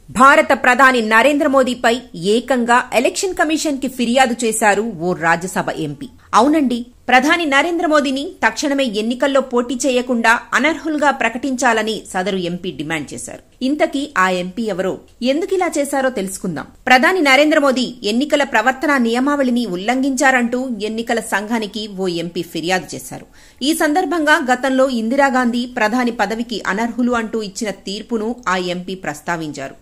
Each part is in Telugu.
భారత ప్రధాని నరేంద్ర మోదీపై ఏకంగా ఎలక్షన్ కమిషన్ కి ఫిర్యాదు చేశారు ఓ రాజ్యసభ ఎంపీ. అవునండి, ప్రధాని నరేంద్ర మోదీని తక్షణమే ఎన్నికల్లో పోటీ చేయకుండా అనర్హులుగా ప్రకటించాలని సదరు ఎంపీ డిమాండ్ చేశారు. ఇంతకీ ఆ ఎంపీ ఎవరో, ఎందుకిలా చేశారో తెలుసుకుందాం. ప్రధాని నరేంద్ర మోదీ ఎన్నికల ప్రవర్తన నియమావళిని ఉల్లంఘించారంటూ ఎన్నికల సంఘానికి ఓ ఎంపీ ఫిర్యాదు చేశారు. ఈ సందర్భంగా గతంలో ఇందిరాగాంధీ ప్రధాని పదవికి అనర్హులు అంటూ ఇచ్చిన తీర్పును ఆ ఎంపీ ప్రస్తావించారు.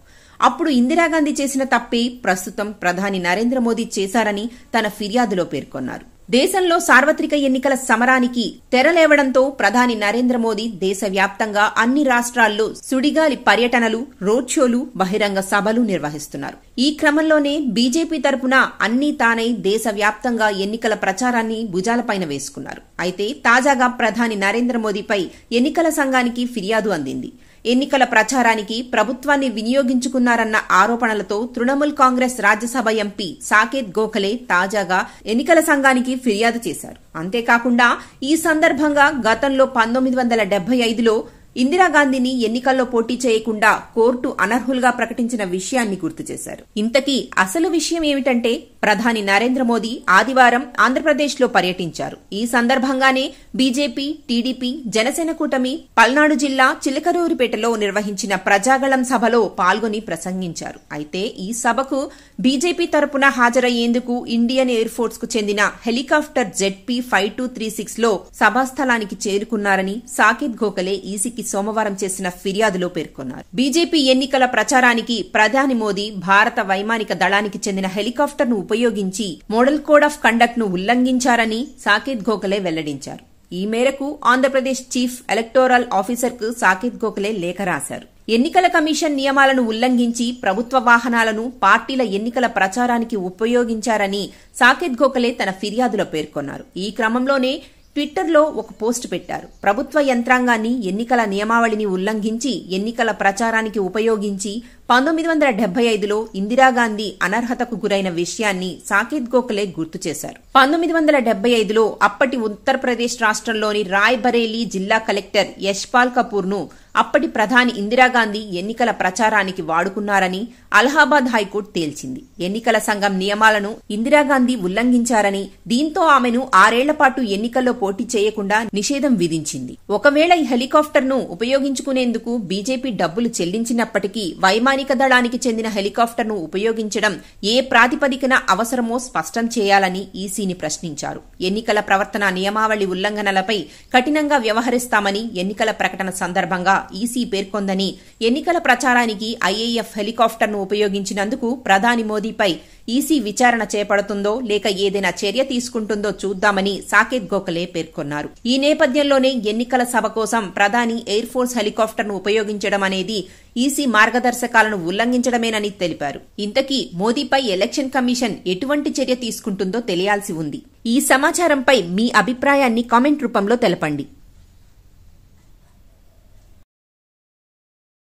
అప్పుడు ఇందిరాగాంధీ చేసిన తప్పే ప్రస్తుతం ప్రధాని నరేంద్ర మోదీ చేశారని తన ఫిర్యాదులో పేర్కొన్నారు. దేశంలో సార్వత్రిక ఎన్నికల సమరానికి తెరలేవడంతో ప్రధాని నరేంద్ర మోదీ దేశవ్యాప్తంగా అన్ని రాష్ట్రాల్లో సుడిగాలి పర్యటనలు, రోడ్ షోలు, బహిరంగ సభలు నిర్వహిస్తున్నారు. ఈ క్రమంలోనే బీజేపీ తరపున అన్నీ తానై దేశవ్యాప్తంగా ఎన్నికల ప్రచారాన్ని భుజాలపైన వేసుకున్నారు. అయితే తాజాగా ప్రధాని నరేంద్ర మోదీపై ఎన్నికల సంఘానికి ఫిర్యాదు అందింది. ఎన్నికల ప్రచారానికి ప్రభుత్వాన్ని వినియోగించుకున్నారన్న ఆరోపణలతో తృణమూల్ కాంగ్రెస్ రాజ్యసభ ఎంపీ సాకేత్ గోఖలే తాజాగా ఎన్నికల సంఘానికి ఫిర్యాదు చేశారు. అంతేకాకుండా ఈ సందర్భంగా గతంలో 1975లో ఇందిరాగాంధీని ఎన్నికల్లో పోటీ చేయకుండా కోర్టు అనర్హులుగా ప్రకటించిన విషయాన్ని గుర్తు చేశారు. ఇంతకీ అసలు విషయం ఏమిటంటే, ప్రధాని నరేంద్ర మోదీ ఆదివారం ఆంధ్రప్రదేశ్లో పర్యటించారు. ఈ సందర్భంగానే బీజేపీ, టీడీపీ, జనసేన కూటమి పల్నాడు జిల్లా చిలకలూరిపేటలో నిర్వహించిన ప్రజాగళం సభలో పాల్గొని ప్రసంగించారు. అయితే ఈ సభకు బీజేపీ తరపున హాజరయ్యేందుకు ఇండియన్ ఎయిర్ ఫోర్స్ కు చెందిన హెలికాప్టర్ ZP-5236 లో సభాస్థలానికి చేరుకున్నారని సాకేత్ గోఖలే ఈసీకి సోమవారం చేసిన ఫిర్యాదులో పేర్కొన్నారు. బీజేపీ ఎన్నికల ప్రచారానికి ప్రధాని మోదీ భారత వైమానిక దళానికి చెందిన హెలికాప్టర్ ను ఉపయోగించి మోడల్ కోడ్ ఆఫ్ కండక్ట్ ను ఉల్లంఘించారని సాకేత్ గోఖలే వెల్లడించారు. ఈ మేరకు ఆంధ్రప్రదేశ్ చీఫ్ ఎలక్టోరల్ ఆఫీసర్ కు సాకేత్ గోఖలే లేఖ రాశారు. ఎన్నికల కమిషన్ నియమాలను ఉల్లంఘించి ప్రభుత్వ వాహనాలను పార్టీల ఎన్నికల ప్రచారానికి ఉపయోగించారని సాకేత్ గోఖలే తన ఫిర్యాదులో పేర్కొన్నారు. ఈ క్రమంలోనే ట్విట్టర్లో ఒక పోస్టు పెట్టారు. ప్రభుత్వ యంత్రాంగాన్ని ఎన్నికల నియమావళిని ఉల్లంఘించి ఎన్నికల ప్రచారానికి ఉపయోగించి 1975లో ఇందిరాగాంధీ అనర్హతకు గురైన విషయాన్ని సాకేత్ గోఖలే గుర్తు చేశారు. 1975లో అప్పటి ఉత్తరప్రదేశ్ రాష్ట్రంలోని రాయ్ బరేలీ జిల్లా కలెక్టర్ యశ్పాల్ కపూర్ ను అప్పటి ప్రధాని ఇందిరాగాంధీ ఎన్నికల ప్రచారానికి వాడుకున్నారని అలహాబాద్ హైకోర్టు తేల్చింది. ఎన్నికల సంఘం నియమాలను ఇందిరాగాంధీ ఉల్లంఘించారని, దీంతో ఆమెను 6 ఏళ్ల పాటు ఎన్నికల్లో పోటీ చేయకుండా నిషేధం విధించింది. ఒకవేళ ఈ హెలికాప్టర్ ను ఉపయోగించుకునేందుకు బీజేపీ డబ్బులు చెల్లించినప్పటికీ వైమానిక దళానికి చెందిన హెలికాప్టర్ ను ఉపయోగించడం ఏ ప్రాతిపదికన అవసరమో స్పష్టం చేయాలని ఈసీని ప్రశ్నించారు. ఎన్నికల ప్రవర్తన నియమావళి ఉల్లంఘనలపై కఠినంగా వ్యవహరిస్తామని ఎన్నికల ప్రకటన సందర్భంగా ఈసీ పేర్కొందని, ఎన్నికల ప్రచారానికి ఐఏఎఫ్ హెలికాప్టర్ ను ఉపయోగించినందుకు ప్రధాని మోదీపై ఈసీ విచారణ చేపడుతుందో లేక ఏదైనా చర్య తీసుకుంటుందో చూద్దామని సాకేత్ గోఖలే పేర్కొన్నారు. ఈ నేపథ్యంలోనే ఎన్నికల సభ కోసం ప్రధాని ఎయిర్ ఫోర్స్ హెలికాప్టర్ ను ఉపయోగించడం అనేది ఈసీ మార్గదర్శకాలను ఉల్లంఘించడమేనని తెలిపారు. ఇంతకీ మోదీపై ఎలక్షన్ కమిషన్ ఎటువంటి చర్య తీసుకుంటుందో తెలియాల్సి ఉంది. ఈ సమాచారంపై మీ అభిప్రాయాన్ని కామెంట్ రూపంలో తెలపండి.